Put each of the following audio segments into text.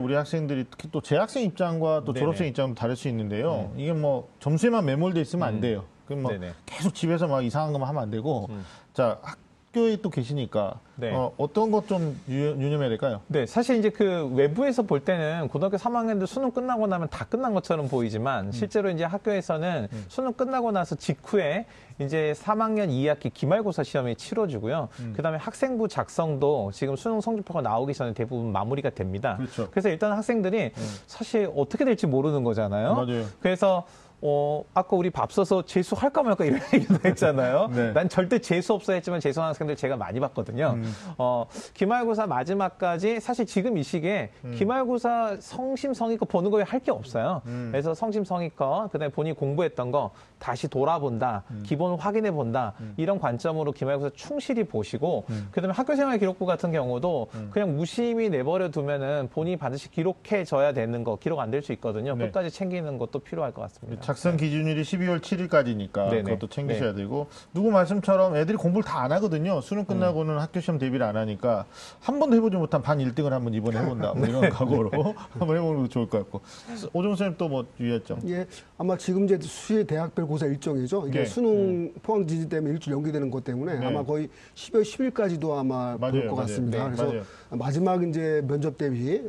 우리 학생들이 특히 또 재학생 입장과 또 네네. 졸업생 입장도 다를 수 있는데요. 이게 뭐 점수에만 매몰돼 있으면 안 돼요. 그럼 뭐 네네. 계속 집에서 막 이상한 것만 하면 안 되고, 자 학교에 또 계시니까 네. 어떤 것 좀 유념해야 될까요? 네, 사실 이제 그 외부에서 볼 때는 고등학교 3학년도 수능 끝나고 나면 다 끝난 것처럼 보이지만 실제로 이제 학교에서는 수능 끝나고 나서 직후에 이제 3학년 2학기 기말고사 시험이 치러지고요. 그다음에 학생부 작성도 지금 수능 성적표가 나오기 전에 대부분 마무리가 됩니다. 그렇죠. 그래서 일단 학생들이 사실 어떻게 될지 모르는 거잖아요. 맞아요. 그래서 아까 우리 밥 써서 재수할까 말까 이런 얘기도 했잖아요. 네. 난 절대 재수 없어 했지만 재수하는 학생들 제가 많이 봤거든요. 기말고사 마지막까지 사실 지금 이 시기에 기말고사 성심성의껏 보는 거에 할 게 없어요. 그래서 성심성의껏 그다음에 본인이 공부했던 거 다시 돌아본다, 기본 확인해 본다 이런 관점으로 기말고사 충실히 보시고 그다음에 학교생활 기록부 같은 경우도 그냥 무심히 내버려 두면은 본인이 반드시 기록해줘야 되는 거 기록 안 될 수 있거든요. 네. 끝까지 챙기는 것도 필요할 것 같습니다. 작성 기준일이 12월 7일까지니까 네네. 그것도 챙기셔야 네. 되고, 누구 말씀처럼 애들이 공부를 다 안 하거든요. 수능 끝나고는 학교 시험 대비를 안 하니까 한 번도 해보지 못한 반 1등을 한번 이번에 해본다, 뭐 이런 각오로 한번 해보는 것도 좋을 것 같고. 오종 선생님 또 뭐 유의점? 예, 아마 지금 이제 수시 대학별 고사 일정이죠. 이게 네. 수능 포항 지진 때문에 일주일 연기되는 것 때문에 네. 아마 거의 12월 10일까지도 아마 볼 것 같습니다. 네, 그래서 맞아요. 마지막 이제 면접 대비,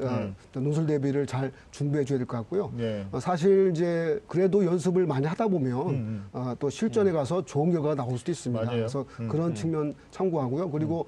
논술 대비를 잘 준비해 줘야 될 것 같고요. 네. 사실 이제 그래도 연습을 많이 하다 보면 또 실전에 가서 좋은 결과가 나올 수도 있습니다. 맞아요. 그래서 그런 측면 참고하고요. 그리고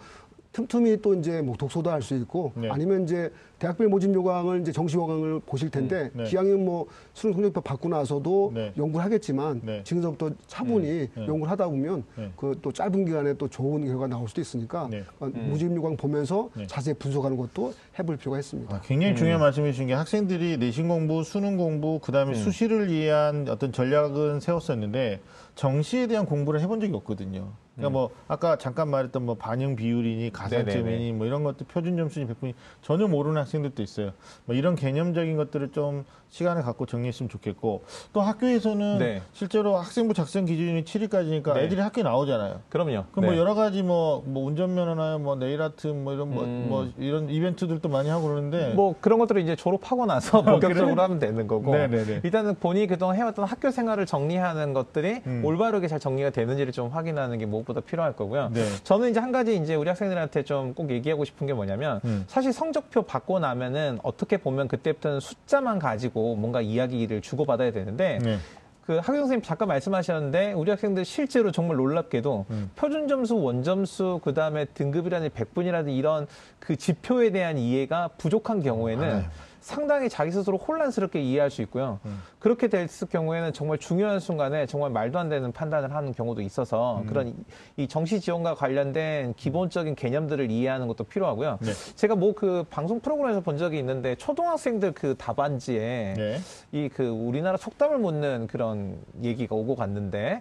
틈틈이 또 이제 뭐 독서도 할 수 있고 네. 아니면 이제 대학별 모집 요강을 이제 정시 요강을 보실 텐데 네. 기왕이면 뭐 수능 성적표 받고 나서도 네. 연구를 하겠지만 네. 지금부터 차분히 연구를 하다 보면 네. 그 또 짧은 기간에 또 좋은 결과가 나올 수도 있으니까 네. 모집 요강 보면서 네. 자세히 분석하는 것도 해볼 필요가 있습니다. 굉장히 중요한 말씀해 주신 게, 학생들이 내신 공부, 수능 공부, 그다음에 수시를 위한 어떤 전략은 세웠었는데 정시에 대한 공부를 해본 적이 없거든요. 그러니까 뭐 아까 잠깐 말했던 뭐 반영 비율이니 가산점이니 네네네. 뭐 이런 것들, 표준 점수니 백분이 전혀 모르는 학생들도 있어요. 뭐 이런 개념적인 것들을 좀 시간을 갖고 정리했으면 좋겠고, 또 학교에서는 네. 실제로 학생부 작성 기준이 7일까지니까 네. 애들이 학교에 나오잖아요. 그럼요. 그럼 네. 뭐 여러 가지 뭐 운전면허나 뭐 네일 아트 뭐 이런 뭐 이런 이벤트들도 많이 하고 그러는데, 뭐 그런 것들을 이제 졸업하고 나서 본격적으로 하면 되는 거고, 네네네. 일단은 본인이 그동안 해왔던 학교 생활을 정리하는 것들이 올바르게 잘 정리가 되는지를 좀 확인하는 게 무엇보다 필요할 거고요. 네. 저는 이제 한 가지 이제 우리 학생들한테 좀 꼭 얘기하고 싶은 게 뭐냐면, 사실 성적표 받고 나면은 어떻게 보면 그때부터는 숫자만 가지고 뭔가 이야기를 주고받아야 되는데, 네. 그 학교 선생님 잠깐 말씀하셨는데 우리 학생들 실제로 정말 놀랍게도 표준 점수, 원점수, 그 다음에 등급이라든지 백분이라든지 이런 그 지표에 대한 이해가 부족한 경우에는 맞아요. 상당히 자기 스스로 혼란스럽게 이해할 수 있고요. 그렇게 됐을 경우에는 정말 중요한 순간에 정말 말도 안 되는 판단을 하는 경우도 있어서 그런 이 정시 지원과 관련된 기본적인 개념들을 이해하는 것도 필요하고요. 네. 제가 뭐 그 방송 프로그램에서 본 적이 있는데 초등학생들 그 답안지에 네. 이 그 우리나라 속담을 묻는 그런 얘기가 오고 갔는데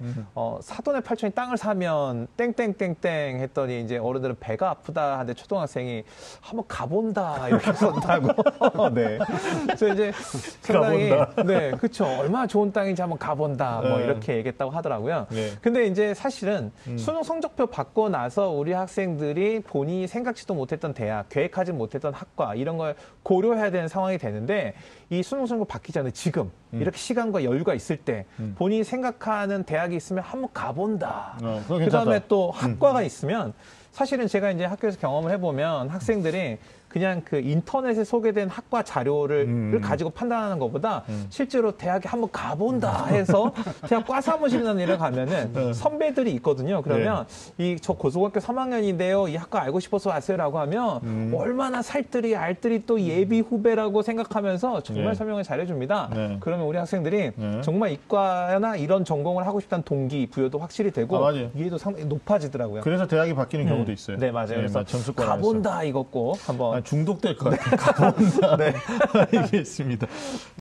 사돈의 팔촌이 땅을 사면 땡땡땡땡 했더니 이제 어른들은 배가 아프다 하는데 초등학생이 한번 가본다 이렇게 썼다고. 네. 그래서 이제 상당히 네, 그렇죠. 얼마나 좋은 땅인지 한번 가본다 뭐 네. 이렇게 얘기했다고 하더라고요. 네. 근데 이제 사실은 수능 성적표 받고 나서 우리 학생들이 본인이 생각지도 못했던 대학, 계획하지 못했던 학과 이런 걸 고려해야 되는 상황이 되는데, 이 수능 성적 받기 전에 지금 이렇게 시간과 여유가 있을 때 본인이 생각하는 대학이 있으면 한번 가본다. 그거 그 다음에 괜찮다. 또 학과가 있으면, 사실은 제가 이제 학교에서 경험을 해보면 학생들이 그냥 그 인터넷에 소개된 학과 자료를 가지고 판단하는 것보다 실제로 대학에 한번 가본다 해서 대학 과 사무실이나 이런 가면은 선배들이 있거든요. 그러면 저 고등학교 3학년인데요. 이 학과 알고 싶어서 왔어요라고 하면 얼마나 살뜰히 알뜰히 또 예비 후배라고 생각하면서 정말 네. 설명을 잘해줍니다. 네. 그러면 우리 학생들이 네. 정말 이과나 이런 전공을 하고 싶다는 동기, 부여도 확실히 되고 맞아요. 이해도 상당히 높아지더라고요. 그래서 대학이 바뀌는 경우도 있어요. 네, 맞아요. 그래서 점수권 가본다 이거 꼭 한번 중독될 것 같아요. 가본다. 네. 알겠습니다.